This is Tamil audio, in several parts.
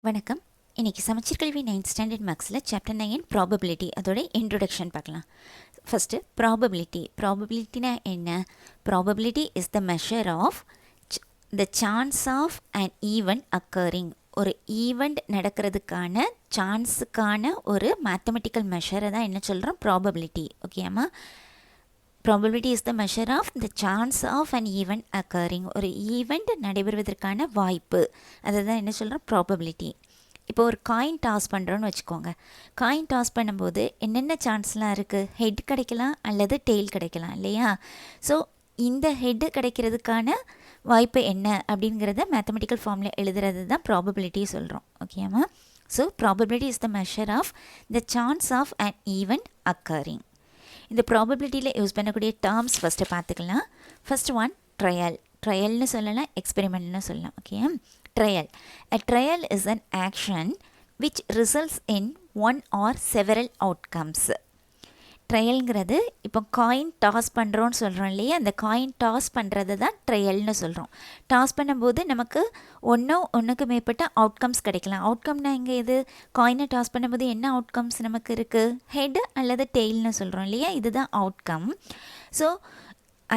வணக்கம். இன்னைக்கு சமச்சீர் கல்வி 9th ஸ்டாண்டர்ட் மேக்ஸில் சாப்டர் 9 ப்ராபபிலிட்டி அதோட இன்ட்ரொடக்ஷன் பார்க்கலாம். ஃபஸ்ட்டு ப்ராபபிலிட்டினா என்ன? Probability is the measure of the chance of an event occurring. ஒரு ஈவெண்ட் நடக்கிறதுக்கான சான்ஸுக்கான ஒரு மேத்தமெட்டிக்கல் மெஷரை தான் என்ன சொல்கிறோம்? ப்ராபபிலிட்டி. ஓகேம்மா? Probability is the measure of the chance of an event occurring. ஒரு ஈவெண்ட் நடைபெறுவதற்கான வாய்ப்பு, அதை தான் என்ன சொல்கிறோம்? ப்ராபபிலிட்டி. இப்போ ஒரு காயின் டாஸ் பண்ணுறோன்னு வச்சுக்கோங்க. காயின் டாஸ் பண்ணும்போது என்னென்ன சான்ஸ்லாம் இருக்குது? ஹெட் கிடைக்கலாம் அல்லது டெய்ல் கிடைக்கலாம் இல்லையா? ஸோ இந்த ஹெட்டு கிடைக்கிறதுக்கான வாய்ப்பு என்ன அப்படிங்கிறத மேத்தமெட்டிக்கல் ஃபார்மில் எழுதுறது தான் ப்ராபபிலிட்டி சொல்கிறோம். ஓகேம்மா? So probability is the measure of the chance of an event occurring. இந்த ப்ராபபிலிட்டியில் யூஸ் பண்ணக்கூடிய டேர்ம்ஸ் ஃபஸ்ட்டு பார்த்துக்கலாம். ஃபஸ்ட் ஒன் ட்ரையல்னு சொல்லலாம், எக்ஸ்பெரிமெண்ட்னு சொல்லலாம். Okay, trial. A trial is an action which results in one or several outcomes. ட்ரையல்ங்கிறது இப்போ காயின் டாஸ் பண்ணுறோன்னு சொல்கிறோம் இல்லையா? அந்த காயின் டாஸ் பண்ணுறது தான் ட்ரையல்னு சொல்கிறோம். டாஸ் பண்ணும்போது நமக்கு ஒன்றுக்கு மேற்பட்ட அவுட்கம்ஸ் கிடைக்கலாம். அவுட்கம்னா இங்கே இது காயினை டாஸ் பண்ணும்போது என்ன அவுட்கம்ஸ் நமக்கு இருக்குது? ஹெட் அல்லது டெய்ல்னு சொல்கிறோம் இல்லையா? இதுதான் அவுட்கம். ஸோ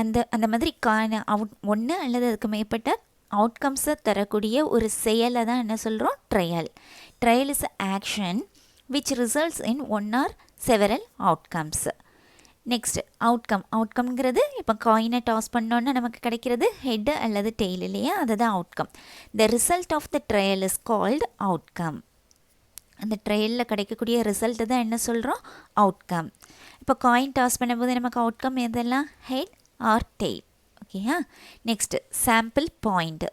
அந்த மாதிரி ஒன்று அல்லது அதுக்கு மேற்பட்ட அவுட்கம்ஸை தரக்கூடிய ஒரு செயலை தான் என்ன சொல்கிறோம்? Trial. Trial is action which results in one or several outcomes. Next அவுட்கம்ங்கிறது இப்போ காயினை டாஸ் பண்ணோன்னா நமக்கு கிடைக்கிறது ஹெட் அல்லது டெய்ல் இல்லையா? அதுதான் outcome. The result of the trial is called outcome. அந்த ட்ரையலில் கிடைக்கக்கூடிய ரிசல்ட்டு தான் என்ன சொல்கிறோம்? அவுட்கம். இப்போ காயின் டாஸ் பண்ணும்போது நமக்கு அவுட்கம் எதெல்லாம்? Head or tail. ஓகேயா? Next sample point.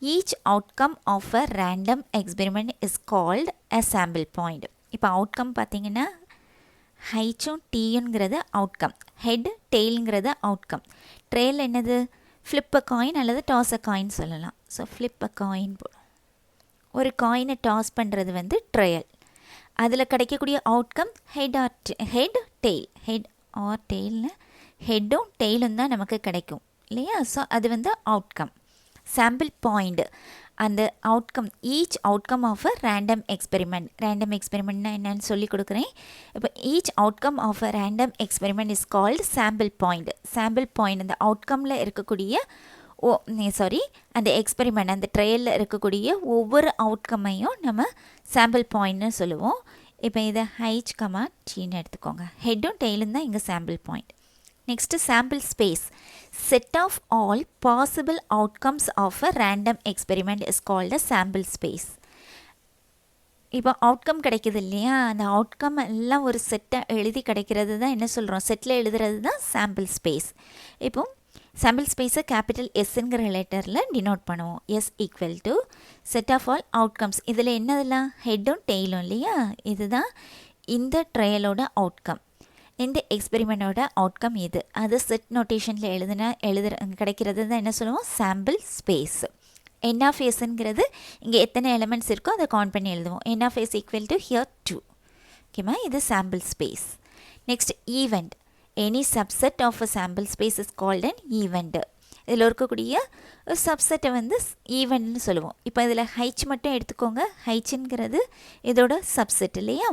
Each outcome of a random experiment is called a sample point. இப்போ அவுட்கம் பார்த்தீங்கன்னா ஹைச்சும் டீயுங்கிறது அவுட்கம், ஹெட் டெய்லுங்கிறது அவுட்கம். ட்ரையல் என்னது? ஃப்ளிப் அ காயின் அல்லது டாஸ் அ காயின் சொல்லலாம். ஸோ ஃப்ளிப் அ காயின், ஒரு காயினை டாஸ் பண்ணுறது வந்து ட்ரையல். அதில் கிடைக்கக்கூடிய outcome head tail. Head or டெய்ல்னு ஹெட்டும் டெய்லும் தான் நமக்கு கிடைக்கும் இல்லையா? ஸோ அது வந்து அவுட்கம். சாம்பிள் பாயிண்ட், அந்த outcome, each outcome of a random experiment. Random எக்ஸ்பெரிமெண்ட்னா என்னன்னு சொல்லி கொடுக்குறேன். இப்போ each outcome of a random experiment is called sample point. Sample point அந்த அவுட்கமில் இருக்கக்கூடிய அந்த எக்ஸ்பெரிமெண்ட், அந்த ட்ரையலில் இருக்கக்கூடிய ஒவ்வொரு அவுட்கம்மையும் நம்ம சாம்பிள் பாயிண்ட்னு சொல்லுவோம். இப்போ இதை ஹைச் கமா டீன்னு எடுத்துக்கோங்க. ஹெட்டும் டெய்லும் தான் இங்கே sample point. Next sample space. Set of all possible outcomes of a random experiment is called a sample space. இப்போ அவுட்கம் கிடைக்கிது இல்லையா? அந்த அவுட்கம் எல்லாம் ஒரு செட்டை எழுதி கிடைக்கிறது தான் என்ன சொல்கிறோம்? செட்டில் எழுதுறது தான் சாம்பிள் ஸ்பேஸ். இப்போ சாம்பிள் ஸ்பேஸை கேபிட்டல் எஸ்ங்கிற லெட்டரில் டினோட் பண்ணுவோம். S equal to set of all outcomes. இதில் என்னதெல்லாம்? ஹெட்டும் டெய்லும் இல்லையா? இதுதான் இந்த ட்ரையலோட அவுட்கம். இந்த எக்ஸ்பெரிமெண்ட்டோட அவுட்கம் இது. அது செட் நோட்டேஷனில் கிடைக்கிறது தான் என்ன சொல்லுவோம்? Sample space. என் ஆஃப் எஸ்ங்கிறது இங்கே எத்தனை எலிமெண்ட்ஸ் இருக்கோ அதை கவுண்ட் பண்ணி எழுதுவோம். N of S equal to here 2. ஓகேம்மா? இது sample space. Next event. Any subset of a sample space is called an event. இதில் இருக்கக்கூடிய ஒரு சப்செட்டை வந்து ஈவெண்ட்னு சொல்லுவோம். இப்போ இதில் ஹைச் மட்டும் எடுத்துக்கோங்க. ஹைச்சுங்கிறது இதோட சப்செட் இல்லையா?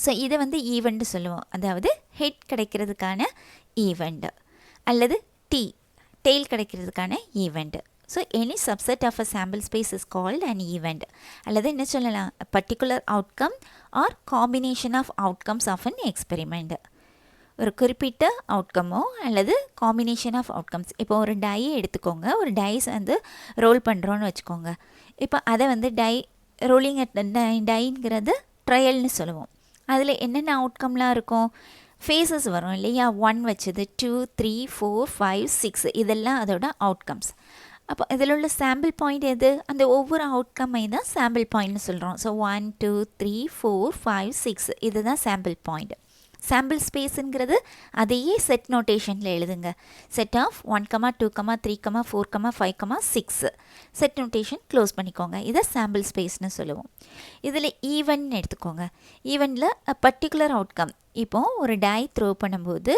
ஸோ இதை வந்து ஈவெண்ட்டு சொல்லுவோம். அதாவது ஹெட் கிடைக்கிறதுக்கான ஈவெண்ட் அல்லது டெய்ல் கிடைக்கிறதுக்கான event. So any subset of a sample space is called an event. அல்லது என்ன சொல்லலாம்? Particular outcome or combination of outcomes of an experiment. ஒரு குறிப்பிட்ட அவுட்கமோ அல்லது காம்பினேஷன் ஆஃப் அவுட்கம்ஸ். இப்போ ஒரு டையை எடுத்துக்கோங்க. ஒரு டைஸ் வந்து ரோல் பண்ணுறோன்னு வச்சுக்கோங்க. இப்போ அதை வந்து ரோலிங் டைங்கிறது ட்ரையல்னு சொல்லுவோம். அதில் என்னென்ன அவுட்கம்லாம் இருக்கும்? ஃபேஸஸ் வரும் இல்லையா? 1 வச்சது, 2, 3, 4, 5, 6 இதெல்லாம் அதோட அவுட்கம்ஸ். அப்போ இதில் உள்ள சாம்பிள் பாயிண்ட் எது? அந்த ஒவ்வொரு அவுட்கம்மை தான் சாம்பிள் பாயிண்ட்னு சொல்கிறோம். ஸோ 1, 2, 3, 4, 5, 6 இதுதான் சாம்பிள் பாயிண்ட். சாம்பிள் ஸ்பேஸுங்கிறது அதையே செட் நோட்டேஷனில் எழுதுங்க. Set of 1, 2, 3, 4, 5, 6 set notation close பண்ணிக்கோங்க. இதை சாம்பிள் ஸ்பேஸ்னு சொல்லுவோம். இதில் ஈவெண்ட் எடுத்துக்கோங்க. ஈவெண்ட்டில் பர்டிகுலர் அவுட்கம். இப்போ ஒரு டை த்ரோ பண்ணும்போது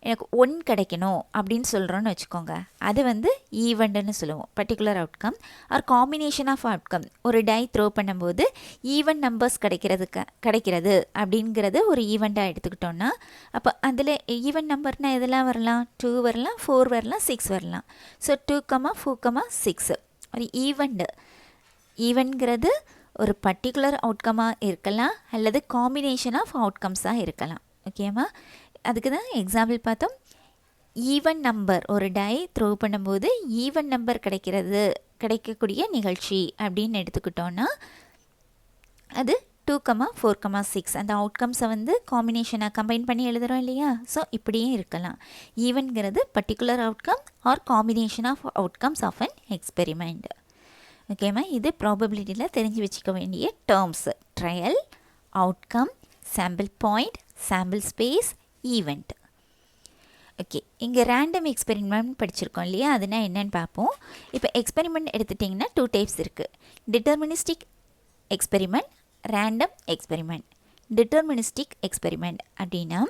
எனக்கு 1 கிடைக்கணும் அப்படின்னு சொல்கிறோன்னு வச்சுக்கோங்க, அது வந்து ஈவெண்ட்னு சொல்லுவோம். Particular outcome or combination of outcome. ஒரு டை த்ரோ பண்ணும்போது ஈவன் நம்பர்ஸ் கிடைக்கிறது அப்படிங்கிறது ஒரு ஈவெண்ட்டாக எடுத்துக்கிட்டோன்னா, அப்போ அதில் ஈவன் நம்பர்னால் எதெல்லாம் வரலாம்? 2 வரலாம், 4 வரலாம், 6 வரலாம். ஸோ 2, 4, 6 ஒரு ஈவெண்ட்ங்கிறது ஒரு பர்டிகுலர் அவுட்கமாக இருக்கலாம் அல்லது காம்பினேஷன் ஆஃப் அவுட்கம்ஸாக இருக்கலாம். ஓகேம்மா, அதுக்கு தான் எக்ஸாம்பிள் பார்த்தோம். ஈவன் நம்பர், ஒரு டை த்ரோ பண்ணும்போது ஈவன் நம்பர் கிடைக்கக்கூடிய நிகழ்ச்சி அப்படின்னு எடுத்துக்கிட்டோன்னா அது 2, 4, 6 அந்த அவுட்கம்ஸை வந்து காம்பினேஷனாக கம்பைன் பண்ணி எழுதுகிறோம் இல்லையா? ஸோ இப்படியும் இருக்கலாம். ஈவன்கிறது particular outcome or combination of outcomes of an experiment. ஓகேம்மா, இது ப்ராபபிலிட்டியில் தெரிஞ்சு வச்சுக்க வேண்டிய terms. Trial, outcome, sample point, sample space, event. Okay, இங்கே ரேண்டம் எக்ஸ்பெரிமெண்ட் படிச்சிருக்கோம் இல்லையா? அதுனா என்னென்னு பார்ப்போம். இப்போ எக்ஸ்பெரிமெண்ட் எடுத்துட்டிங்கன்னா 2 டைப்ஸ் இருக்குது. Deterministic experiment, random experiment. Deterministic experiment அப்படின்னா,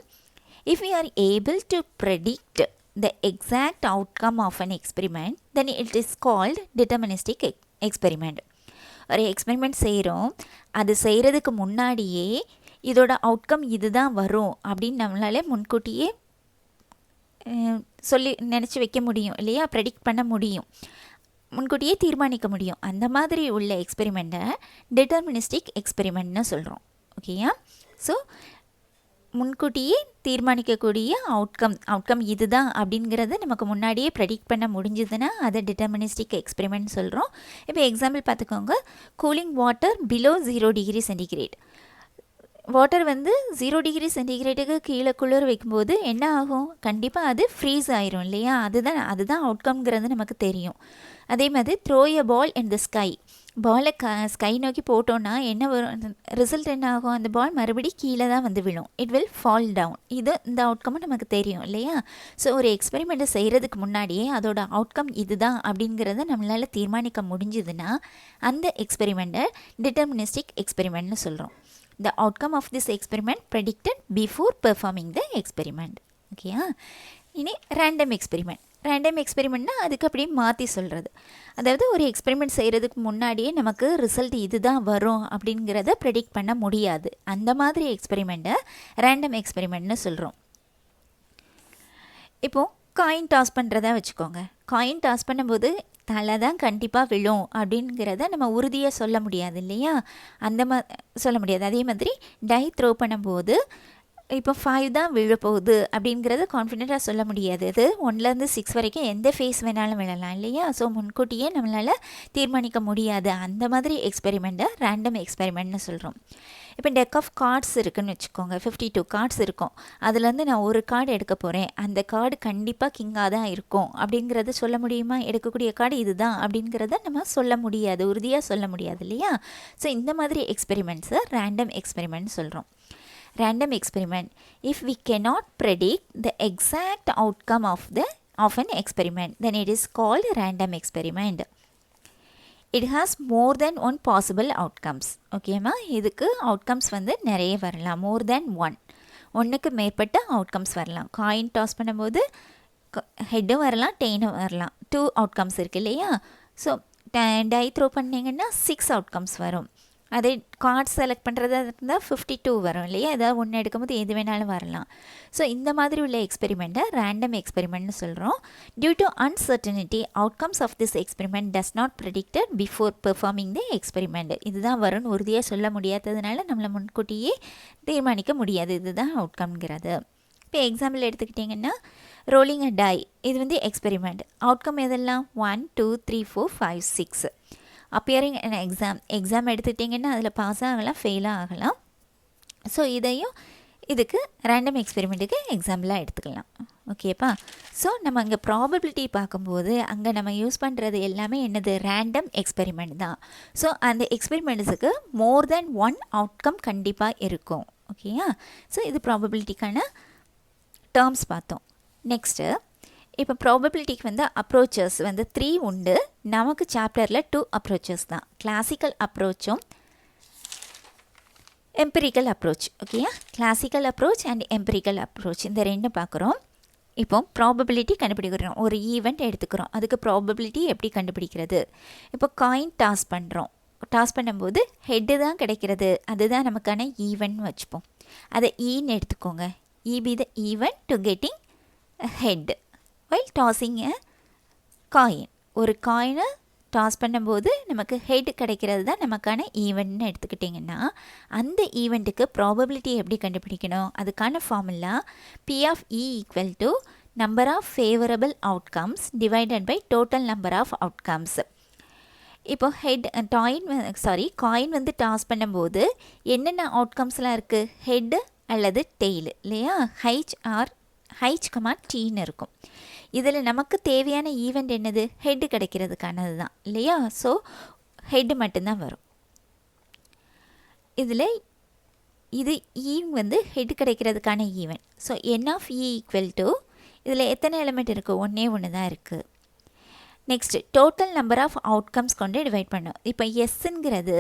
if we are able to predict the exact outcome of an experiment, then it is called deterministic experiment. ஒரு எக்ஸ்பெரிமெண்ட் செய்கிறோம், அது செய்கிறதுக்கு முன்னாடியே இதோட அவுட்கம் இதுதான் வரும் அப்படின்னு நம்மளால முன்கூட்டியே நினச்சி வைக்க முடியும் இல்லையா? ப்ரெடிக்ட் பண்ண முடியும், முன்கூட்டியே தீர்மானிக்க முடியும். அந்த மாதிரி உள்ள எக்ஸ்பெரிமெண்ட்டை டிட்டர்மினிஸ்டிக் எக்ஸ்பெரிமெண்ட்னு சொல்கிறோம். ஓகேயா? ஸோ முன்கூட்டியே தீர்மானிக்கக்கூடிய அவுட்கம் இதுதான் அப்படிங்கிறத நமக்கு முன்னாடியே ப்ரெடிக்ட் பண்ண முடிஞ்சதுன்னா அதை டிட்டர்மினிஸ்டிக் எக்ஸ்பெரிமெண்ட் சொல்கிறோம். இப்போ எக்ஸாம்பிள் பார்த்துக்கோங்க. Cooling water below 0 degree centigrade. Water வந்து 0 டிகிரி சென்டிகிரேட்டுக்கு கீழே குளிர் வைக்கும்போது என்ன ஆகும்? கண்டிப்பாக அது ஃப்ரீஸ் ஆயிரும் இல்லையா? அதுதான் அவுட்கம்ங்கிறது நமக்கு தெரியும். அதே மாதிரி throw a ball in the sky. பாலை ஸ்கை நோக்கி போட்டோன்னா என்ன வரும்? ரிசல்ட் என்ன ஆகும்? அந்த பால் மறுபடியும் கீழே தான் வந்து விழும். It will fall down. இந்த அவுட்கம்மும் நமக்கு தெரியும் இல்லையா? ஸோ ஒரு எக்ஸ்பெரிமெண்ட்டை செய்கிறதுக்கு முன்னாடியே அதோட அவுட்கம் இதுதான் அப்படிங்கிறத நம்மளால் தீர்மானிக்க முடிஞ்சுதுன்னா அந்த எக்ஸ்பெரிமெண்ட்டை டிட்டர்மினிஸ்டிக் எக்ஸ்பெரிமெண்ட்னு சொல்கிறோம். The outcome of this experiment predicted before performing the experiment. ஓகேயா? இனி ரேண்டம் எக்ஸ்பெரிமெண்ட். ரேண்டம் எக்ஸ்பெரிமெண்ட்னா அதுக்கு அப்படியே மாற்றி சொல்கிறது. அதாவது ஒரு எக்ஸ்பெரிமெண்ட் செய்கிறதுக்கு முன்னாடியே நமக்கு ரிசல்ட் இதுதான் வரும் அப்படிங்கிறத ப்ரெடிக்ட் பண்ண முடியாது. அந்த மாதிரி எக்ஸ்பெரிமெண்ட்டை ரேண்டம் எக்ஸ்பெரிமெண்ட்னு சொல்கிறோம். இப்போது காயின் டாஸ் பண்ணுறதா வச்சுக்கோங்க. காயின் டாஸ் பண்ணும்போது தலை தான் கண்டிப்பாக விழும் அப்படிங்கிறத நம்ம உறுதியாக சொல்ல முடியாது இல்லையா? சொல்ல முடியாது. அதே மாதிரி டை த்ரோ பண்ணும்போது இப்போ 5 தான் விழப்போகுது அப்படிங்கிறத கான்ஃபிடென்ட்டாக சொல்ல முடியாது. அது 1லேருந்து 6 வரைக்கும் எந்த ஃபேஸ் வேணாலும் விழலாம் இல்லையா? ஸோ முன்கூட்டியே நம்மளால் தீர்மானிக்க முடியாது. அந்த மாதிரி எக்ஸ்பெரிமெண்ட்டை ரேண்டம் எக்ஸ்பெரிமெண்ட்னு சொல்கிறோம். இப்போ டெக் ஆஃப் கார்ட்ஸ் இருக்குதுன்னு வச்சுக்கோங்க. 52 கார்ட்ஸ் இருக்கும். அதுலேருந்து நான் ஒரு கார்டு எடுக்க போகிறேன், அந்த கார்டு கண்டிப்பாக கிங்காக தான் இருக்கும் அப்படிங்கிறத சொல்ல முடியுமா? எடுக்கக்கூடிய கார்டு இதுதான் அப்படிங்கிறத நம்ம சொல்ல முடியாது, உறுதியாக சொல்ல முடியாது இல்லையா? ஸோ இந்த மாதிரி எக்ஸ்பெரிமெண்ட்ஸை ரேண்டம் எக்ஸ்பெரிமெண்ட் சொல்கிறோம். Random experiment. If we cannot predict the exact outcome of an experiment, then it is called random experiment. It has more than one possible outcomes. ஓகேம்மா, இதுக்கு அவுட்கம்ஸ் வந்து நிறைய வரலாம். more than one. ஒன்றுக்கு மேற்பட்ட அவுட்கம்ஸ் வரலாம். காயின் டாஸ் பண்ணும்போது ஹெட்டும் வரலாம், டெயினும் வரலாம். 2 அவுட்கம்ஸ் இருக்குது இல்லையா? ஸோ டை த்ரோ பண்ணிங்கன்னா 6 அவுட்கம்ஸ் வரும். அதே கார்டு செலக்ட் பண்ணுறதா இருந்தால் 52 வரும் இல்லையா? ஏதாவது ஒன்று எடுக்கும்போது எது வேணாலும் வரலாம். ஸோ இந்த மாதிரி உள்ள எக்ஸ்பெரிமெண்ட்டை ரேண்டம் எக்ஸ்பெரிமெண்ட்னு சொல்கிறோம். Due to uncertainty outcomes of this experiment does not predicted before performing the experiment. இதுதான் வரும்னு உறுதியாக சொல்ல முடியாததுனால நம்மளை முன்கூட்டியே தீர்மானிக்க முடியாது இதுதான் அவுட்கம்ங்கிறது. இப்போ எக்ஸாம்பிள் எடுத்துக்கிட்டிங்கன்னா ரோலிங் அ டை, இது வந்து எக்ஸ்பெரிமெண்ட். அவுட்கம் எதெல்லாம்? 1 2 3 4 5 6. அப்பியரிங் அன் எக்ஸாம் எடுத்துக்கிட்டிங்கன்னா அதில் பாஸ் ஆகலாம், ஃபெயிலாக ஆகலாம். ஸோ இதுக்கு ரேண்டம் எக்ஸ்பெரிமெண்ட்டுக்கு எக்ஸாம்பிளாக எடுத்துக்கலாம். ஓகேப்பா? ஸோ நம்ம அங்கே ப்ராபபிலிட்டி பார்க்கும்போது அங்கே நம்ம யூஸ் பண்ணுறது எல்லாமே என்னது? ரேண்டம் எக்ஸ்பெரிமெண்ட் தான். ஸோ அந்த எக்ஸ்பெரிமெண்ட்ஸுக்கு மோர் தென் ஒன் அவுட்கம் கண்டிப்பாக இருக்கும். ஓகேயா? ஸோ இது ப்ராபபிலிட்டிக்கான டேர்ம்ஸ் பார்த்தோம். நெக்ஸ்ட்டு இப்போ ப்ராபபிலிட்டிக்கு வந்து அப்ரோச்சஸ் வந்து 3 உண்டு. நமக்கு சாப்டரில் 2 அப்ரோச்சஸ் தான். கிளாசிக்கல் அப்ரோச்சும் எம்பிரிக்கல் அப்ரோச். ஓகேயா, classical approach and empirical approach இந்த ரெண்டும் பார்க்குறோம். இப்போ ப்ராபபிலிட்டி கண்டுபிடிக்கிறோம். ஒரு ஈவெண்ட் எடுத்துக்கிறோம், அதுக்கு ப்ராபபிலிட்டி எப்படி கண்டுபிடிக்கிறது? இப்போ காயின் டாஸ் பண்ணுறோம். டாஸ் பண்ணும்போது ஹெட்டு தான் கிடைக்கிறது, அதுதான் நமக்கான ஈவெண்ட் வச்சுப்போம். அதை ஈன்னு எடுத்துக்கோங்க. E be the event to getting head while tossing a coin. ஒரு காயினை டாஸ் பண்ணும்போது நமக்கு ஹெட் கிடைக்கிறது தான் நமக்கான ஈவெண்ட்னு எடுத்துக்கிட்டிங்கன்னா, அந்த ஈவெண்ட்டுக்கு ப்ராபபிலிட்டி எப்படி கண்டுபிடிக்கணும்? அதுக்கான formula P of E equal to number of favourable outcomes divided by total number of outcomes. இப்போ காயின் வந்து டாஸ் பண்ணும்போது என்னென்ன அவுட்கம்ஸ்லாம் இருக்குது? ஹெட்டு அல்லது டெய்லு இல்லையா? H, T இருக்கும். இதில் நமக்கு தேவையான ஈவெண்ட் என்னது? ஹெட்டு கிடைக்கிறதுக்கானது தான் இல்லையா? ஸோ ஹெட்டு மட்டும்தான் வரும். இதில் இது வந்து ஹெட் கிடைக்கிறதுக்கான event. So N of E equal to இதில் எத்தனை எலிமெண்ட் இருக்குது? ஒன்று தான் இருக்குது. Next total number of outcomes கொண்டு டிவைட் பண்ணும். இப்போ எஸ்ஸுங்கிறது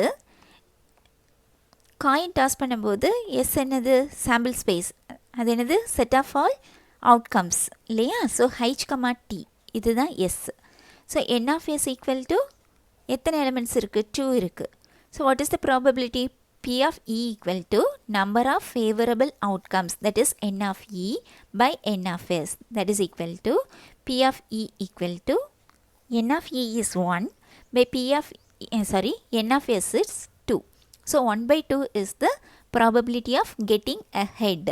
காயின் டாஸ் பண்ணும்போது எஸ் என்னது? Sample space. அது என்னது? செட் ஆஃப் ஆல் அவுட்கம்ஸ் இல்லையா? ஸோ H, T இதுதான் S. So N of S equal to எத்தனை எலிமெண்ட்ஸ் இருக்குது? 2 இருக்குது. So what is the probability? P of E equal to number of favourable outcomes, that is N of E by N of S, that is equal to P of E equal to N of E is 1 by N of S is 2. So 1 by 2 is the probability of getting a head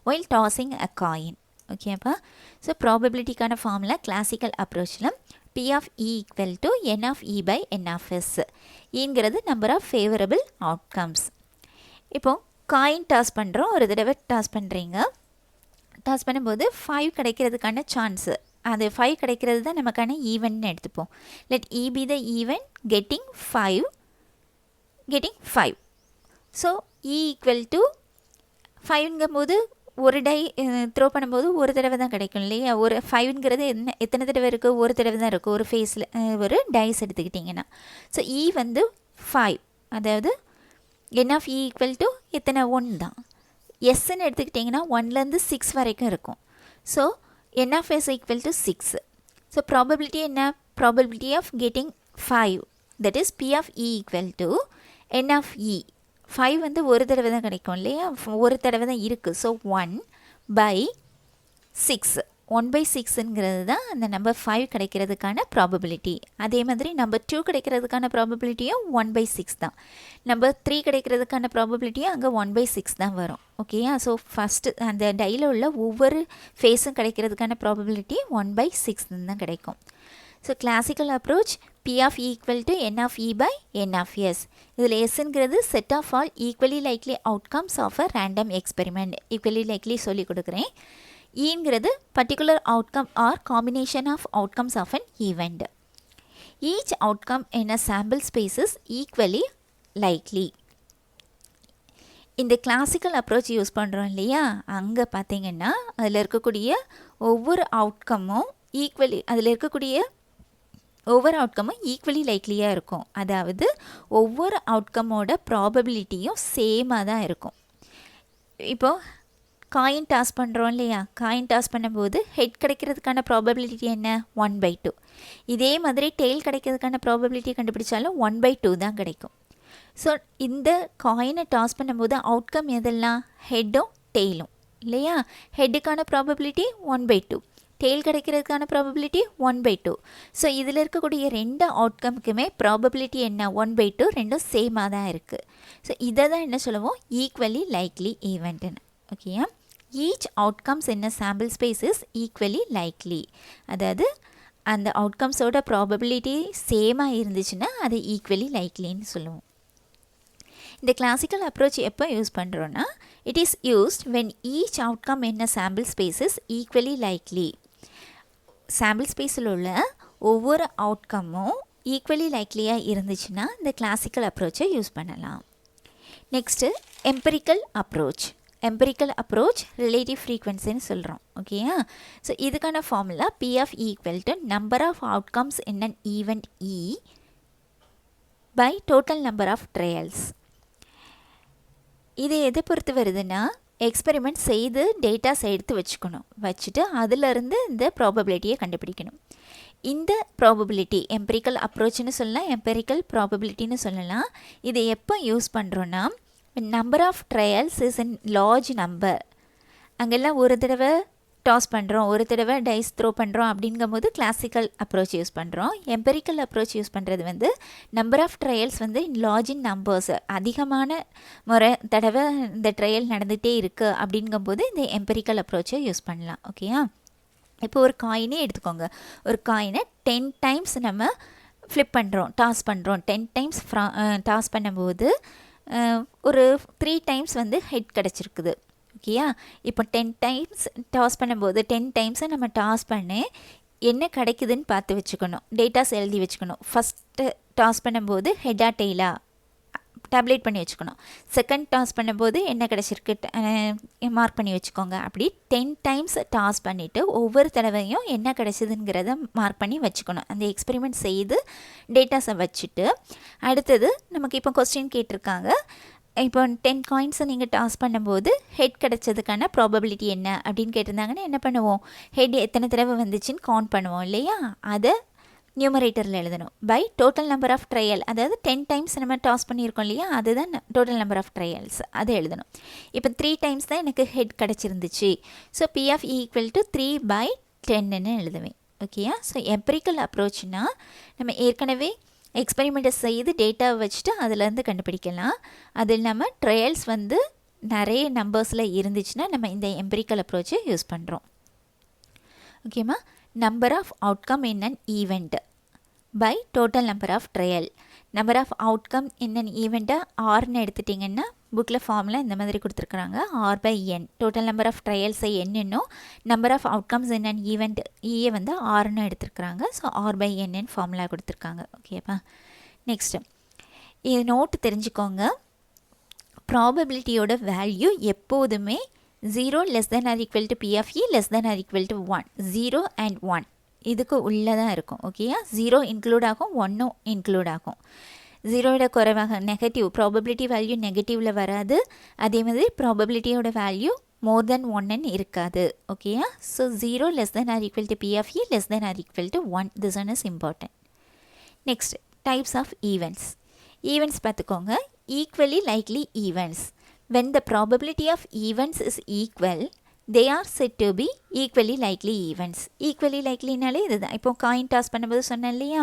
while tossing a coin. ஓகேப்பா. ஸோ ப்ராபபிலிட்டிக்கான ஃபார்முலா கிளாசிக்கல் அப்ரோச்சில் P of E equal to N of E by N of S. ஈங்கிறது நம்பர் ஆஃப் ஃபேவரபிள் அவுட்கம்ஸ். இப்போது காயின் டாஸ் பண்ணுறோம். ஒரு தடவை டாஸ் பண்ணுறீங்க. டாஸ் பண்ணும்போது 5 கிடைக்கிறதுக்கான சான்ஸு, அது 5 கிடைக்கிறது தான் நமக்கான ஈவெண்ட்னு எடுத்துப்போம். லெட் E be the event getting 5. So E equal to 5ங்கும் போது ஒரு டை த்ரோ பண்ணும்போது ஒரு தடவை தான் கிடைக்கும் இல்லையா? ஒரு 5ங்கிறது எத்தனை தடவை இருக்குது? ஒரு தடவை தான் இருக்குது ஒரு ஃபேஸில், ஒரு டைஸ் எடுத்துக்கிட்டிங்கன்னா. ஸோ E வந்து 5, அதாவது N of E equal to எத்தனை? 1 தான். எஸ்ன்னு எடுத்துக்கிட்டிங்கன்னா 1லேருந்து 6 வரைக்கும் இருக்கும். So N of S equal to 6. So probability என்ன? Probability of getting 5, that is P of E equal to N of E. 5 வந்து ஒரு தடவை தான் கிடைக்கும் இல்லையா? ஒரு தடவை தான் இருக்குது. So 1 by 6. 1 by 6ங்கிறது தான் அந்த நம்பர் 5 கிடைக்கிறதுக்கான ப்ராபபிலிட்டி. அதே மாதிரி நம்பர் 2 கிடைக்கிறதுக்கான ப்ராபபிலிட்டியும் 1 by 6 தான். நம்பர் 3 கிடைக்கிறதுக்கான ப்ராபபிலிட்டியும் அங்கே 1 by 6 தான் வரும். ஓகேயா? ஸோ ஃபஸ்ட்டு அந்த டையில் உள்ள ஒவ்வொரு ஃபேஸும் கிடைக்கிறதுக்கான ப்ராபபிலிட்டி 1 by 6 தான் கிடைக்கும். So classical approach P of E equal to N of E by N of S. இதில் Sங்கிறது set of all equally likely outcomes of a random experiment. equally likely சொல்லி கொடுக்குறேன். Eங்கிறது particular outcome or combination of outcomes of an event. Each outcome in a sample space is equally likely. இந்த கிளாசிக்கல் அப்ரோச் யூஸ் பண்ணுறோம் இல்லையா? அங்கே பார்த்தீங்கன்னா அதில் இருக்கக்கூடிய ஒவ்வொரு அவுட்கமும் ஒவ்வொரு அவுட்கமும் ஈக்குவலி லைக்லியாக இருக்கும். அதாவது ஒவ்வொரு அவுட்கமோட ப்ராபபிலிட்டியும் சேமாக தான் இருக்கும். இப்போது காயின் டாஸ் பண்ணுறோம் இல்லையா? காயின் டாஸ் பண்ணும்போது ஹெட் கிடைக்கிறதுக்கான ப்ராபபிலிட்டி என்ன? 1 by 2. இதே மாதிரி டெய்ல் கிடைக்கிறதுக்கான ப்ராபபிலிட்டி கண்டுபிடிச்சாலும் 1 by 2 தான் கிடைக்கும். ஸோ இந்த காயினை டாஸ் பண்ணும்போது அவுட்கம் எதெல்லாம்? ஹெட்டும் டெய்லும் இல்லையா? ஹெட்டுக்கான ப்ராபபிலிட்டி 1 by 2, டெய்ல் கிடைக்கிறதுக்கான ப்ராபபிலிட்டி 1 by 2. ஸோ இதில் இருக்கக்கூடிய ரெண்டு அவுட்கமுக்குமே ப்ராபபிலிட்டி என்ன? 1 by 2, ரெண்டும் சேமாக தான் இருக்குது. ஸோ இதை தான் என்ன சொல்லுவோம்? ஈக்குவலி லைக்லி ஈவெண்ட்டுன்னு. ஓகேயா? Each outcomes in a sample space is equally likely. அதாவது அந்த அவுட்கம்ஸோட ப்ராபபிலிட்டி சேமாக இருந்துச்சுன்னா அது ஈக்குவலி லைக்லின்னு சொல்லுவோம். இந்த கிளாசிக்கல் அப்ரோச் எப்போ யூஸ் பண்ணுறோன்னா, it is used when each outcome in a sample space is equally likely. Sample ஸ்பேஸில் உள்ள ஒவ்வொரு அவுட்கமும் ஈக்குவலி லைக்லியாக இருந்துச்சுன்னா இந்த கிளாசிக்கல் அப்ரோச்சை யூஸ் பண்ணலாம். Next empirical approach. Empirical approach relative ஃப்ரீக்வன்சின்னு சொல்கிறோம். ஓகேயா? ஸோ இதுக்கான formula P of E equal to number of outcomes in an event E by total number of trials. இது எதை பொறுத்து வருதுன்னா எக்ஸ்பெரிமெண்ட் செய்து டேட்டாஸ் எடுத்து வச்சுட்டு அதிலிருந்து இந்த ப்ராபபிலிட்டியை கண்டுபிடிக்கணும். இந்த ப்ராபபிலிட்டி எம்பிரிக்கல் அப்ரோச்னு சொல்லலாம், எம்பிரிக்கல் ப்ராபபிலிட்டின்னு சொல்லலாம். இதை எப்போ யூஸ் பண்ணுறோன்னா number of trials is in large number. அங்கெல்லாம் ஒரு தடவை டாஸ் பண்ணுறோம், ஒரு தடவை டைஸ் த்ரோ பண்ணுறோம் அப்படிங்கும்போது கிளாசிக்கல் அப்ரோச் யூஸ் பண்ணுறோம். எம்பெரிக்கல் அப்ரோச் யூஸ் பண்ணுறது வந்து நம்பர் ஆஃப் ட்ரையல்ஸ் வந்து லார்ஜ் இன் நம்பர்ஸ், அதிகமான தடவை இந்த ட்ரையல் நடந்துகிட்டே இருக்குது அப்படிங்கும்போது இந்த எம்பெரிக்கல் அப்ரோச்சை யூஸ் பண்ணலாம். ஓகேயா? இப்போ ஒரு காயினே எடுத்துக்கோங்க. ஒரு காயினை 10 டைம்ஸ் நம்ம ஃப்ளிப் பண்ணுறோம், டாஸ் பண்ணுறோம். 10 டைம்ஸ் டாஸ் பண்ணும்போது ஒரு 3 டைம்ஸ் வந்து ஹெட் கிடச்சிருக்குது. ஓகேயா? இப்போ 10 டைம்ஸ் டாஸ் பண்ணும்போது 10 டைம்ஸை நம்ம டாஸ் பண்ணி என்ன கிடைக்குதுன்னு பார்த்து வச்சுக்கணும், டேட்டாஸ் எழுதி வச்சுக்கணும். ஃபஸ்ட்டு டாஸ் பண்ணும்போது ஹெட்டா டெய்லா டேப்லெட் பண்ணி வச்சுக்கணும். செகண்ட் டாஸ் பண்ணும்போது என்ன கிடச்சிருக்கு மார்க் பண்ணி வச்சுக்கோங்க. அப்படி 10 டைம்ஸ் டாஸ் பண்ணிவிட்டு ஒவ்வொரு தடவையும் என்ன கிடச்சிதுங்கிறத மார்க் பண்ணி வச்சுக்கணும். அந்த எக்ஸ்பெரிமெண்ட் செய்து டேட்டாஸை வச்சுட்டு அடுத்தது நமக்கு இப்போ கொஸ்டின் கேட்டிருக்காங்க. இப்போ 10 காயின்ஸை நீங்கள் டாஸ் பண்ணும்போது ஹெட் கிடச்சதுக்கான ப்ராபபிலிட்டி என்ன அப்படின்னு கேட்டிருந்தாங்கன்னா என்ன பண்ணுவோம், ஹெட் எத்தனை தடவை வந்துச்சுன்னு கவுண்ட் பண்ணுவோம் இல்லையா? அதை நியூமரேட்டரில் எழுதணும். By total number of trial, அதாவது 10 டைம்ஸ் நம்ம டாஸ் பண்ணியிருக்கோம் இல்லையா, அதுதான் டோட்டல் நம்பர் ஆஃப் ட்ரையல்ஸ், அதை எழுதணும். இப்போ 3 டைம்ஸ் தான் எனக்கு ஹெட் கிடச்சிருந்துச்சு. ஸோ P of E = 3/10ன்னு எழுதுவேன். ஓகேயா? ஸோ எம்பரிக்கல் அப்ரோச்னா நம்ம ஏற்கனவே எக்ஸ்பெரிமெண்ட்டை செய்து டேட்டாவை வச்சுட்டு அதிலேருந்து கண்டுபிடிக்கலாம். அது இல்லாமல் ட்ரையல்ஸ் வந்து நிறைய நம்பர்ஸில் இருந்துச்சுன்னா நம்ம இந்த எம்பரிக்கல் அப்ரோச்சை யூஸ் பண்ணுறோம். ஓகேம்மா? Number of outcome in an event by total number of trial. Number of outcome in an ஈவெண்ட்டை ஆர்னு எடுத்துட்டிங்கன்னா புக்கில் ஃபார்மில் இந்த மாதிரி கொடுத்துருக்குறாங்க. R/N. டோட்டல் நம்பர் ஆஃப் ட்ரையல்ஸை என்னன்னும் number of outcomes in an event ஈயை வந்து ஆர்னு எடுத்துருக்குறாங்க. ஸோ R/N ஃபார்முலா கொடுத்துருக்காங்க. ஓகேப்பா? நெக்ஸ்ட்டு இது நோட்டு தெரிஞ்சுக்கோங்க. ப்ராபபிலிட்டியோட வேல்யூ எப்போதுமே 0 ≤ P of E ≤ 1. 0 and 1 இதுக்கு உள்ளே தான் இருக்கும். ஓகேயா? 0 இன்க்ளூட் ஆகும், 1 இன்க்ளூட் ஆகும். 0 குறைவாக நெகட்டிவ் ப்ராபபிலிட்டி வேல்யூ நெகட்டிவில் வராது. அதே மாதிரி ப்ராபபிலிட்டியோட வேல்யூ மோர் தென் 1 இருக்காது. ஓகேயா? So 0 ≤ P of E ≤ 1. This one is important. Next types of events. Events பார்த்துக்கோங்க. Equally likely events. when the probability of events is equal, they are said to be equally likely events. equally likelyனாலே இதுதான். இப்போ காயின் டாஸ் பண்ணும்போது சொன்னேன் இல்லையா,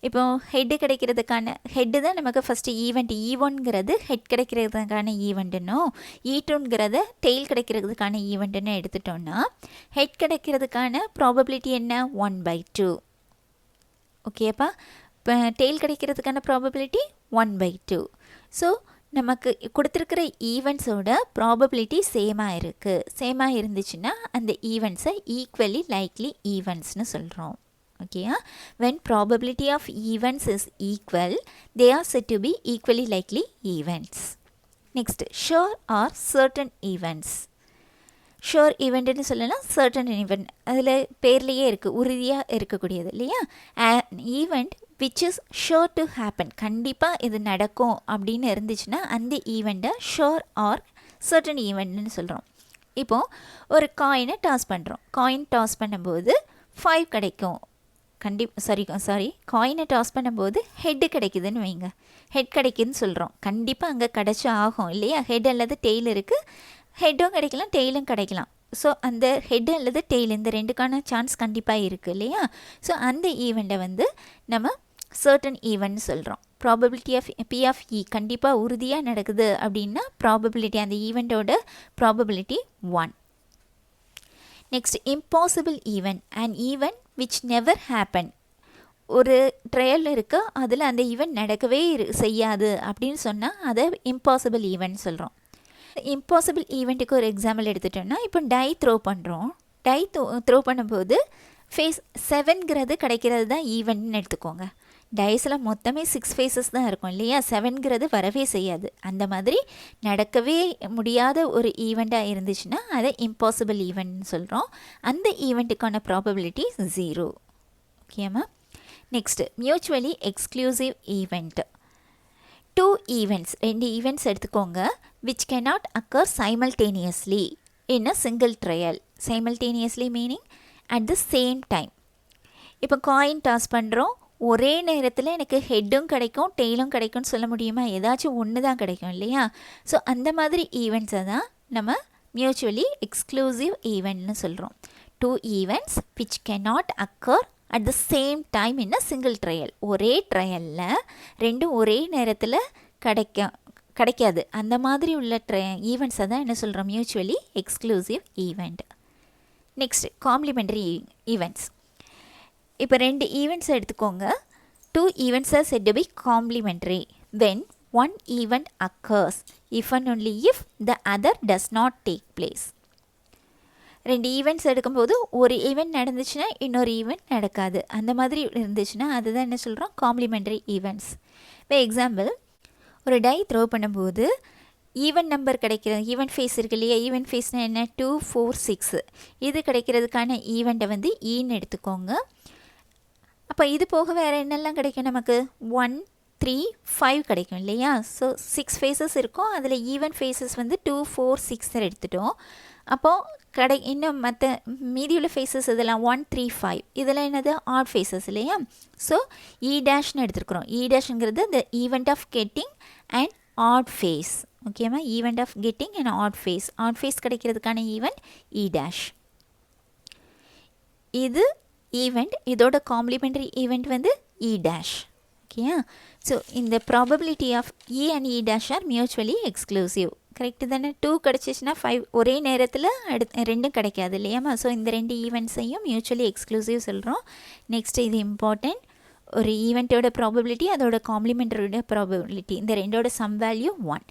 இப்போ ஹெட்டு கிடைக்கிறதுக்கான ஹெட்டு தான் நமக்கு ஃபஸ்ட்டு ஈவெண்ட். E1ங்கிறது ஹெட் கிடைக்கிறதுக்கான ஈவெண்ட்டுனோ, E2ங்கிறத டெய்ல் கிடைக்கிறதுக்கான ஈவெண்ட்டுன்னு எடுத்துட்டோன்னா ஹெட் கிடைக்கிறதுக்கான ப்ராபபிலிட்டி என்ன? 1/2. ஓகேப்பா? இப்போ டெய்ல் கிடைக்கிறதுக்கான ப்ராபபிலிட்டி 1/2. ஸோ நமக்கு கொடுத்துருக்கிற ஈவெண்ட்ஸோட ப்ராபபிலிட்டி சேமாக இருக்குது. சேமாக இருந்துச்சுன்னா அந்த ஈவெண்ட்ஸை ஈக்குவலி லைக்லி ஈவெண்ட்ஸ்னு சொல்கிறோம். ஓகேயா? when probability of events is equal, they are said to be equally likely events. next sure or certain events. Sure ஈவெண்ட்டுன்னு சொல்லலாம், சர்டன் ஈவெண்ட். அதில் பேர்லேயே இருக்குது, உறுதியாக இருக்கக்கூடியது இல்லையா? Event which is sure to happen, கண்டிப்பாக இது நடக்கும் அப்படின்னு இருந்துச்சுன்னா அந்த ஈவெண்ட்டை ஷோர் ஆர் சர்டன் ஈவெண்ட்னு சொல்கிறோம். இப்போது ஒரு காயினை டாஸ் பண்ணுறோம். காயின் டாஸ் பண்ணும்போது 5 கிடைக்கும். காயினை டாஸ் பண்ணும்போது ஹெட்டு கிடைக்குதுன்னு வைங்க. ஹெட் கிடைக்குதுன்னு சொல்கிறோம். கண்டிப்பாக அங்கே கிடச்சி ஆகும் இல்லையா? ஹெட் அல்லது டெய்ல் இருக்குது. ஹெட்டும் கிடைக்கலாம், டெய்லும் கிடைக்கலாம். ஸோ அந்த ஹெட் அல்லது டெய்ல் இந்த ரெண்டுக்கான சான்ஸ் கண்டிப்பாக இருக்குது இல்லையா? ஸோ அந்த ஈவெண்ட்டை வந்து நம்ம சர்டன் ஈவெண்ட் சொல்கிறோம். Probability of P of E கண்டிப்பாக உறுதியாக நடக்குது அப்படின்னா ப்ராபபிலிட்டி, அந்த ஈவெண்ட்டோட probability 1. Next impossible event. And event which never happen. ஒரு ட்ரையல் இருக்குது, அதில் அந்த ஈவெண்ட் நடக்கவே செய்யாது அப்படின்னு சொன்னால் அதை இம்பாசிபிள் ஈவெண்ட் சொல்கிறோம். இம்பாசிபிள் ஈவெண்ட்டுக்கு ஒரு எக்ஸாம்பிள் எடுத்துட்டோம்னா, இப்போ டை த்ரோ பண்ணுறோம். டை த்ரோ பண்ணும்போது ஃபேஸ் 7ங்கிறது கிடைக்கிறது தான் ஈவெண்ட்னு எடுத்துக்கோங்க. டைஸில் மொத்தமே 6 ஃபேஸஸ் தான் இருக்கும் இல்லையா? 7ங்கிறது வரவே செய்யாது. அந்த மாதிரி நடக்கவே முடியாத ஒரு ஈவெண்ட்டாக இருந்துச்சுன்னா அதை இம்பாசிபிள் ஈவெண்ட்னு சொல்கிறோம். அந்த ஈவெண்ட்டுக்கான ப்ராபபிலிட்டி 0. ஓகேம்மா? Next mutually exclusive event. 2 events, 2 events எடுத்துக்கோங்க, which cannot occur simultaneously in a single trial. Simultaneously meaning at the same time. இப்போ காயின் டாஸ் பண்ணுறோம், ஒரே நேரத்தில் எனக்கு ஹெட்டும் கிடைக்கும் டெய்லும் கிடைக்கும்னு சொல்ல முடியுமா? ஏதாச்சும் ஒன்று தான் கிடைக்கும் இல்லையா? ஸோ அந்த மாதிரி ஈவெண்ட்ஸை தான் நம்ம மியூச்சுவலி எக்ஸ்க்ளூசிவ் ஈவெண்ட்னு சொல்கிறோம். 2 events which cannot occur at the same time in a single trial. ஒரே ட்ரையலில் ரெண்டும் ஒரே நேரத்தில் கிடைக்காது. அந்த மாதிரி உள்ள ஈவெண்ட்ஸை தான் என்ன சொல்கிறோம்? Mutually exclusive event. Next complementary events. இப்போ 2 ஈவெண்ட்ஸை எடுத்துக்கோங்க. 2 events are said to be complementary when one event occurs if and only if the other does not take place. 2 events எடுக்கும்போது ஒரு ஈவெண்ட் நடந்துச்சுன்னா இன்னொரு ஈவெண்ட் நடக்காது. அந்த மாதிரி இருந்துச்சுன்னா அதுதான் என்ன சொல்கிறோம்? Complementary events. இப்போ எக்ஸாம்பிள், ஒரு டை த்ரோ பண்ணும்போது ஈவெண்ட் நம்பர் கிடைக்கிறது, ஈவெண்ட் ஃபேஸ் இருக்கு இல்லையா? ஈவெண்ட் ஃபேஸ்னால் என்ன? 2 4 6. இது கிடைக்கிறதுக்கான ஈவெண்ட்டை வந்து ஈன்னு எடுத்துக்கோங்க. அப்போ இது போக வேறு என்னெல்லாம் கிடைக்கும் நமக்கு? 1 3 5 கிடைக்கும் இல்லையா? ஸோ 6 ஃபேஸஸ் இருக்கும். அதில் ஈவெண்ட் ஃபேஸஸ் வந்து 2 4 6 எடுத்துட்டோம். அப்போது இன்னும் மற்ற மீதியுள்ள ஃபேஸஸ் இதெல்லாம் 1 3 5 இதெல்லாம் என்னது? ஆட் ஃபேஸஸ் இல்லையா? ஸோ இ டேஷ்னு எடுத்துருக்குறோம். இ டேஷ்ங்கிறது the event of getting and odd face. ஓகேவா? Event of getting and odd face. Odd face கிடைக்கிறதுக்கான ஈவெண்ட் இ டேஷ். இது ஈவெண்ட், இதோட காம்ப்ளிமெண்ட்ரி ஈவெண்ட் வந்து இ டேஷ். ஓகேயா? ஸோ இந்த probability of E and E dash are mutually exclusive. Correct தானே? 2 கிடச்சிச்சின்னா 5 ஒரே நேரத்தில் ரெண்டும் கிடைக்காது இல்லையாம்மா? ஸோ இந்த 2 ஈவெண்ட்ஸையும் மியூச்சுவலி எக்ஸ்க்ளூசிவ் சொல்கிறோம். நெக்ஸ்ட் இது இம்பார்ட்டண்ட். ஒரு ஈவெண்ட்டோட ப்ராபபிலிட்டி அதோட காம்ப்ளிமெண்டரோட ப்ராபபிலிட்டி இந்த ரெண்டோட sum value 1.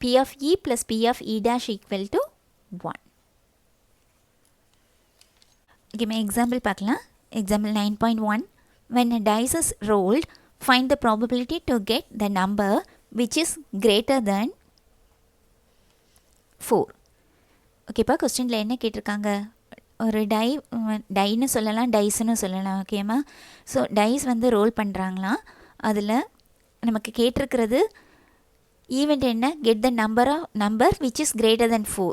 P of E plus P of E dash equal to 1. ஓகேம்மா, எக்ஸாம்பிள் பார்க்கலாம். Example 9.1. When a dice is rolled, find the probability to get the number which is greater than 4. ஓகேப்பா, கொஸ்டினில் என்ன கேட்டிருக்காங்க? ஒரு டைன்னு சொல்லலாம், டைஸ்ன்னு சொல்லலாம். ஓகேம்மா, ஸோ டைஸ் வந்து ரோல் பண்ணுறாங்களாம். அதில் நமக்கு கேட்டிருக்கிறது ஈவெண்ட் என்ன? Get the number which is greater then 4.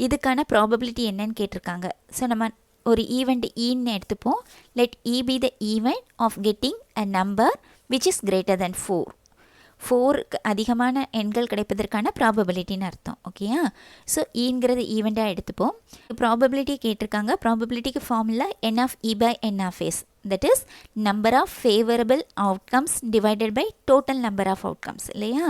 இதுக்கான ப்ராபபிலிட்டி என்னன்னு கேட்டிருக்காங்க. ஸோ நம்ம ஒரு ஈவெண்ட் ஈன்னு எடுத்துப்போம். Let E be the event of getting a number which is greater then 4. 4க்கு அதிகமான எண்கள் கிடைப்பதற்கான ப்ராபபிலிட்டின்னு அர்த்தம். ஓகேயா? ஸோ ஈங்கிறது ஈவெண்ட்டாக எடுத்துப்போம். ப்ராபபிலிட்டி கேட்டிருக்காங்க. ப்ராபபிலிட்டிக்கு formula n of E by n of S, that is number of favourable outcomes divided by total number of outcomes இல்லையா?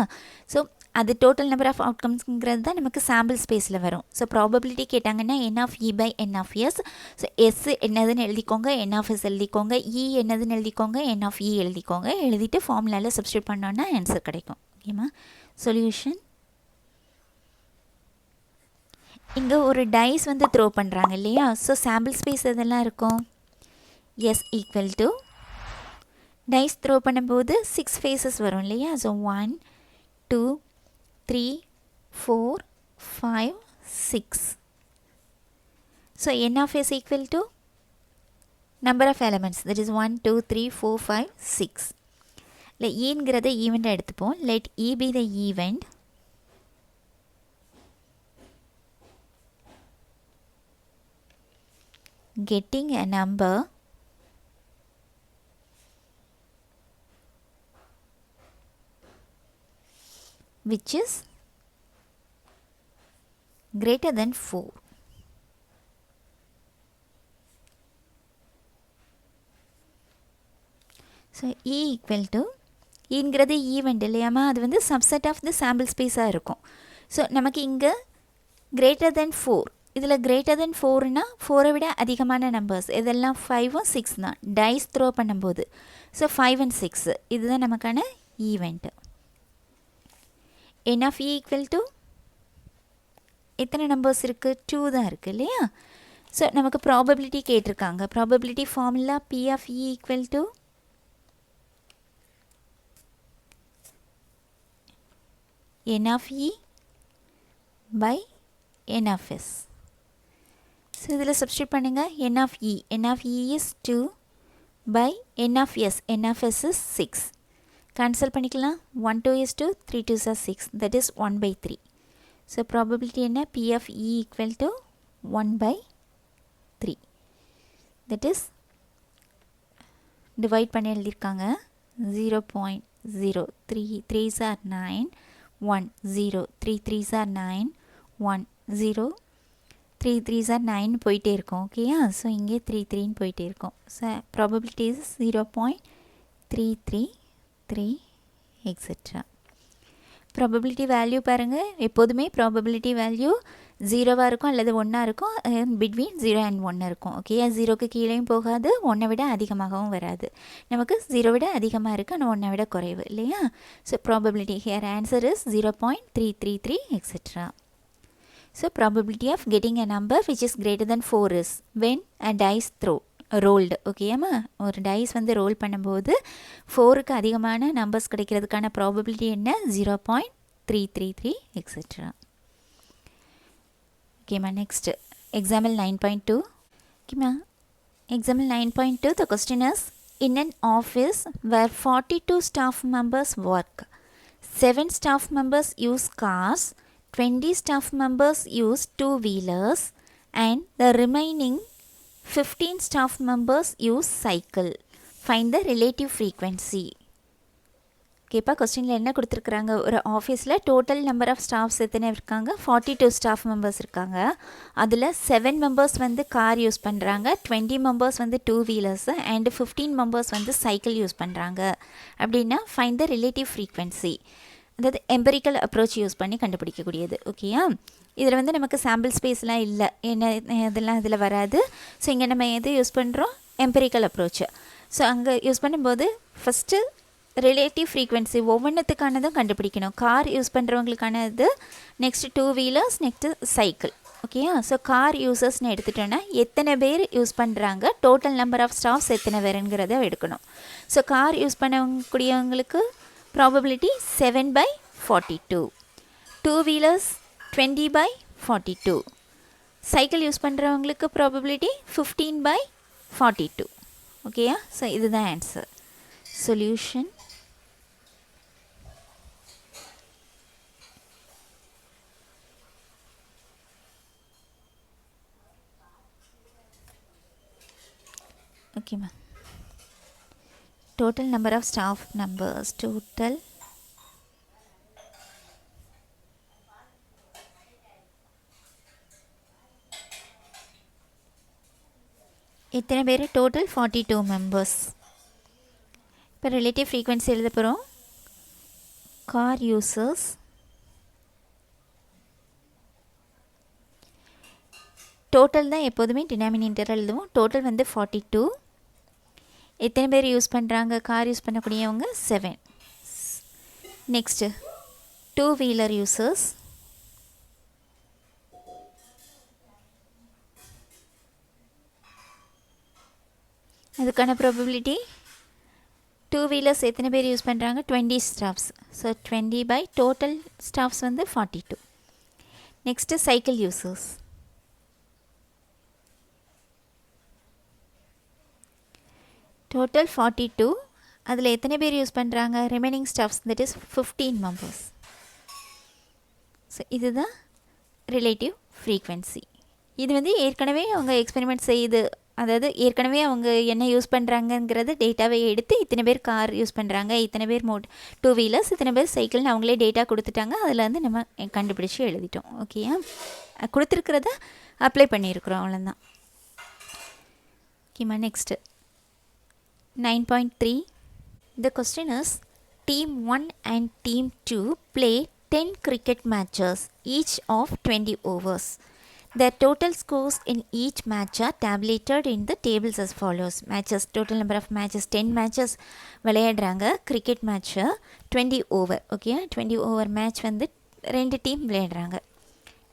ஸோ அது டோட்டல் நம்பர் ஆஃப் அவுட்கம்ஸ்ங்கிறது தான் நமக்கு சாம்பிள் ஸ்பேஸில் வரும். ஸோ ப்ராபபிலிட்டி கேட்டாங்கன்னா n of E by n of S. So S என்னதுன்னு எழுதிக்கோங்க, n ஆஃப் எஸ் எழுதிக்கோங்க, இ என்னதுன்னு எழுதிக்கோங்க, n ஆஃப் இ எழுதிக்கோங்க. எழுதிட்டு ஃபார்முலாவில் சப்ஸ்டியூட் பண்ணோன்னா ஆன்சர் கிடைக்கும். ஓகேம்மா, சொல்யூஷன். இங்கே ஒரு டைஸ் வந்து த்ரோ பண்ணுறாங்க இல்லையா? ஸோ சாம்பிள் ஸ்பேஸ் எதெல்லாம் இருக்கும்? S equal to dice throw பண்ணும்போது 6 ஃபேஸஸ் வரும் இல்லையா? So 1 2 3 4 5 6. So n of s equal to number of elements, that is 1 2 3 4 5 6. Let e ங்கிறத event எடுத்துப்போம். Let e be the event getting a number which is greater than 4. So E equal to ங்கிறது ஈவெண்ட் இல்லையாமா? அது வந்து சப்செட் ஆஃப் த சாம்பிள் ஸ்பேஸாக இருக்கும். ஸோ நமக்கு இங்கே கிரேட்டர் தென் 4, இதில் கிரேட்டர் தென் 4னா 4ஐ விட அதிகமான நம்பர்ஸ் இதெல்லாம் 5ம் 6 தான் டைஸ் த்ரோ பண்ணும்போது. ஸோ 5 and 6 இதுதான் நமக்கான event. n of e equal to எத்தனை நம்பர்ஸ் இருக்குது? 2 தான் இருக்குது இல்லையா? ஸோ நமக்கு ப்ராபபிலிட்டி கேட்டிருக்காங்க. Probability formula p of e equal to n of e by n of s. So இதில் சப்ஸ்டியூட் பண்ணுங்கள். n of e is 2 by n of s. n of s is 6. cancel பண்ணிக்கலாம் 1 2 is 2 3 2s are 6 that is 1 by 3 so probability என்ன P of E equal to 1 by 3 that is divide பண்ணி எழுதிருக்காங்க 0.0 3 3s are 9 1 0 3 3s are 9 1 0 3 3s are 9 போயிட்டே இருக்கும் ஓகேயா ஸோ இங்கே 3 3ன்னு போயிட்டே இருக்கும் so probability is 0.333 etcetera probability value பாருங்கள் எப்போதுமே ப்ராபபிலிட்டி வேல்யூ 0வாக இருக்கும் அல்லது 1ஆக இருக்கும் பிட்வீன் 0 and 1 இருக்கும் ஓகேயா 0க்கு கீழேயும் போகாது 1 விட அதிகமாகவும் வராது நமக்கு 0 விட அதிகமாக இருக்குது ஆனால் 1 விட குறைவு இல்லையா so probability here answer is 0.333 etcetera So probability of getting a number which is greater than 4 is when a dice rolled ஓகேயாமா ஒரு டைஸ் வந்து ரோல் பண்ணும்போது 4க்கு அதிகமான நம்பர்ஸ் கிடைக்கிறதுக்கான ப்ராபபிலிட்டி என்ன 0.333 எக்ஸெட்ரா ஓகேம்மா நெக்ஸ்ட் எக்ஸாம்பிள் 9.2 ஓகேம்மா example 9.2 the question is in an office where 42 staff members work 7 staff members use cars 20 staff members use two-wheelers and the remaining 15 staff members use cycle. Find the relative frequency. கேப்பா கொஸ்டினில் என்ன கொடுத்துருக்குறாங்க ஒரு ஆஃபீஸில் டோட்டல் நம்பர் ஆஃப் ஸ்டாஃப்ஸ் எத்தனை இருக்காங்க 42 ஸ்டாஃப் மெம்பர்ஸ் இருக்காங்க அதில் 7 மெம்பர்ஸ் வந்து கார் யூஸ் பண்ணுறாங்க 20 மெம்பர்ஸ் வந்து டூ வீலர்ஸு அண்ட் 15 மெம்பர்ஸ் வந்து சைக்கிள் யூஸ் பண்ணுறாங்க அப்படின்னா ஃபைண்ட் த ரிலேட்டிவ் ஃப்ரீக்வன்சி அதாவது எம்பரிக்கல் அப்ரோச் யூஸ் பண்ணி கண்டுபிடிக்கக்கூடியது ஓகேயா இதில் வந்து நமக்கு சாம்பிள் ஸ்பேஸ்லாம் இல்லை என்ன இதெல்லாம் இதில் வராது ஸோ இங்கே நம்ம எது யூஸ் பண்ணுறோம் எம்பரிக்கல் அப்ரோச்சு ஸோ அங்கே யூஸ் பண்ணும்போது ஃபஸ்ட்டு ரிலேட்டிவ் ஃப்ரீக்வன்சி ஒவ்வொன்றுத்துக்கானதும் கண்டுபிடிக்கணும் கார் யூஸ் பண்ணுறவங்களுக்கானது next two wheelers next cycle ஓகேயா ஸோ கார் யூசர்ஸ்னு எடுத்துட்டோன்னா எத்தனை பேர் யூஸ் பண்ணுறாங்க டோட்டல் நம்பர் ஆஃப் ஸ்டாஃப்ஸ் எத்தனை பேருங்கிறத எடுக்கணும் ஸோ கார் யூஸ் பண்ணக்கூடியவங்களுக்கு probability 7 by 42 two wheelers 20 by 42 cycle use பண்ணுறவங்களுக்கு probability 15 by 42 ஓகேயா ஸோ இதுதான் ஆன்சர் சொல்யூஷன் ஓகேம்மா total number of staff numbers total எத்தனை பேர் டோட்டல் 42 மெம்பர்ஸ் இப்போ ரிலேட்டிவ் ஃப்ரீக்வன்சி எழுத போகிறோம் கார் யூசர்ஸ் டோட்டல் தான் எப்போதுமே டினாமினேட்டர் எழுதுவோம் டோட்டல் வந்து 42 எத்தனை பேர் யூஸ் பண்ணுறாங்க கார் யூஸ் பண்ணக்கூடியவங்க 7 நெக்ஸ்ட்டு டூ வீலர் யூசர்ஸ் அதுக்கான ப்ராபபிலிட்டி டூ வீலர்ஸ் எத்தனை பேர் யூஸ் பண்ணுறாங்க 20 staffs so 20 by total staffs வந்து 42 நெக்ஸ்ட்டு சைக்கிள் யூசர்ஸ் டோட்டல் 42 அதில் எத்தனை பேர் யூஸ் பண்ணுறாங்க remaining staffs that is 15 members so இதுதான் ரிலேட்டிவ் ஃப்ரீக்வன்சி இது வந்து ஏற்கனவே அவங்க எக்ஸ்பெரிமெண்ட் செய்து அதாவது ஏற்கனவே அவங்க என்ன யூஸ் பண்ணுறாங்கங்கிறது டேட்டாவை எடுத்து இத்தனை பேர் கார் யூஸ் பண்ணுறாங்க இத்தனை பேர் டூ வீலர்ஸ் இத்தனை பேர் சைக்கிள்னு அவங்களே டேட்டா கொடுத்துட்டாங்க அதில் வந்து நம்ம கண்டுபிடிச்சி எழுதிட்டோம் ஓகேயா கொடுத்துருக்கிறத அப்ளை பண்ணியிருக்கிறோம் அவ்வளோதான் ஓகேம்மா next 9.3 The question is Team 1 and Team 2 play 10 cricket matches each of 20 overs. Their total scores in each match are tabulated in the tables as follows. Matches, total number of matches 10 matches விளையாடுறாங்க cricket match 20 over okay 20 over match வந்து ரெண்டு டீம் விளையாடுறாங்க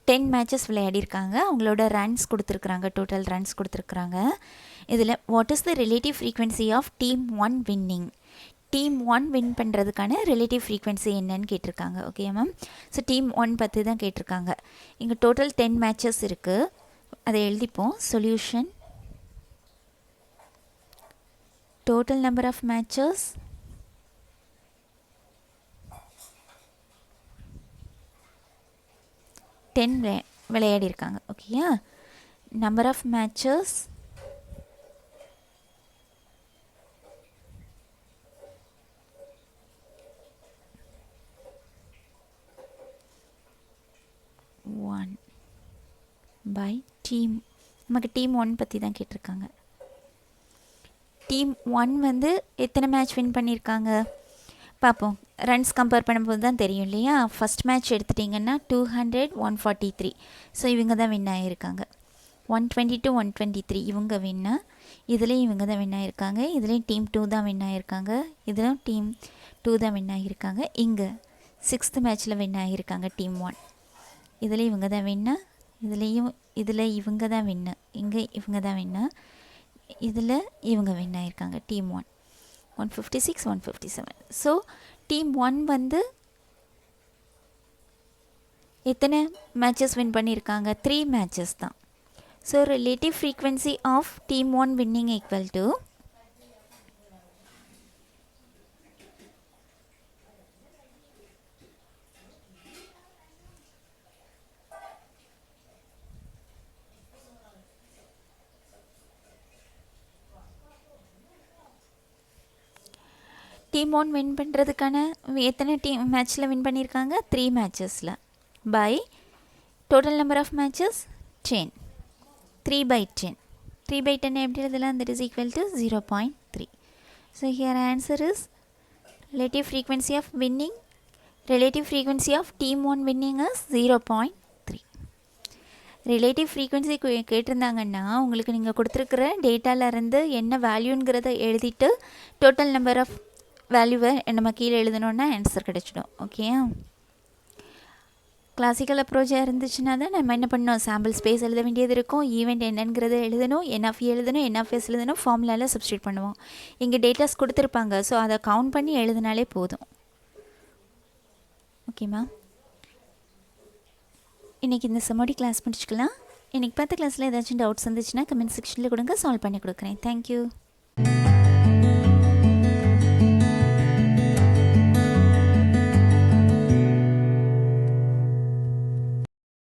10 மேட்சஸ் விளையாடிருக்காங்க அவங்களோட ரன்ஸ் கொடுத்துருக்குறாங்க டோட்டல் ரன்ஸ் கொடுத்துருக்குறாங்க இதில் what is the relative frequency of team 1 winning team 1 win பண்ணுறதுக்கான ரிலேட்டிவ் ஃப்ரீக்வன்சி என்னன்னு கேட்டிருக்காங்க ஓகே மேம் ஸோ டீம் 1 பற்றி தான் கேட்டிருக்காங்க இங்கே டோட்டல் 10 மேட்சஸ் இருக்குது அதை எழுதிப்போம் solution total number of matches 10 விளையாடி இருக்காங்க. ஓகேயா? Number of matches one by team. நமக்கு டீம் 1 பற்றி தான் கேட்டிருக்காங்க. டீம் 1 வந்து எத்தனை மேட்ச் வின் பண்ணியிருக்காங்க பார்ப்போம். ரன்ஸ் கம்பேர் பண்ணும்போது தான் தெரியும் இல்லையா? ஃபஸ்ட் மேட்ச் எடுத்துட்டிங்கன்னா 200 143. ஸோ இவங்க தான் வின் ஆகியிருக்காங்க. 122 123 இவங்க வின்னு. இதுலேயும் இவங்க தான் வின் ஆகியிருக்காங்க. இதுலேயும் டீம் 2 தான் வின் ஆகியிருக்காங்க. இதுலேயும் டீம் 2 தான் வின் ஆகியிருக்காங்க. இங்கே 6th மேட்ச்சில் வின் ஆகியிருக்காங்க டீம் 1. இதில் இவங்க தான் வின்னு. இதில் இவங்க தான் வின்னு. இங்கே இவங்க தான் வின்னு. இதில் இவங்க வின் ஆகியிருக்காங்க டீம் 1 156 157. ஸோ டீம் 1 வந்து எத்தனை மேட்சஸ் வின் பண்ணியிருக்காங்க? 3 மேட்சஸ் தான். So relative frequency of team 1 winning equal to team 1 win பண்ணுறதுக்கான எத்தனை மேட்ச்சில் வின் பண்ணியிருக்காங்க? 3 மேட்சஸில். By total number of matches 10. 3/10. 3/10 எப்படி எழுதலாம்? that is equal to 0.3. so here answer is relative frequency of winning. Relative frequency of team 1 winning is 0.3. Relative frequency கேட்டிருந்தாங்கன்னா உங்களுக்கு நீங்கள் கொடுத்துருக்குற டேட்டாவிலேருந்து என்ன வேல்யூங்கிறத எழுதிட்டு டோட்டல் நம்பர் ஆஃப் வேல்யூவை நம்ம கீழே எழுதணுன்னா ஆன்சர் கிடச்சிடும். ஓகேயா? கிளாசிக்கல் அப்ரோச்சாக இருந்துச்சுன்னா தான் நம்ம என்ன பண்ணோம்? சாம்பிள் ஸ்பேஸ் எழுத வேண்டியது இருக்கும். ஈவெண்ட் என்னங்கிறத எழுதணும். என்எஃப் எழுதணும். என்எஃப்எஸ் எழுதணும். ஃபார்முலாவில் சப்ஸ்டியூட் பண்ணுவோம். இங்கே டேட்டாஸ் கொடுத்துருப்பாங்க. ஸோ அதை கவுண்ட் பண்ணி எழுதினாலே போதும். ஓகேம்மா? இன்றைக்கி இந்த சம்மோடி கிளாஸ் முடிச்சுக்கலாம். இன்றைக்கி பார்த்த கிளாஸில் ஏதாச்சும் டவுட்ஸ் இருந்துச்சுன்னா கமெண்ட் செக்ஷனில் கொடுங்க. சால்வ் பண்ணி கொடுக்குறேன். தேங்க்யூ.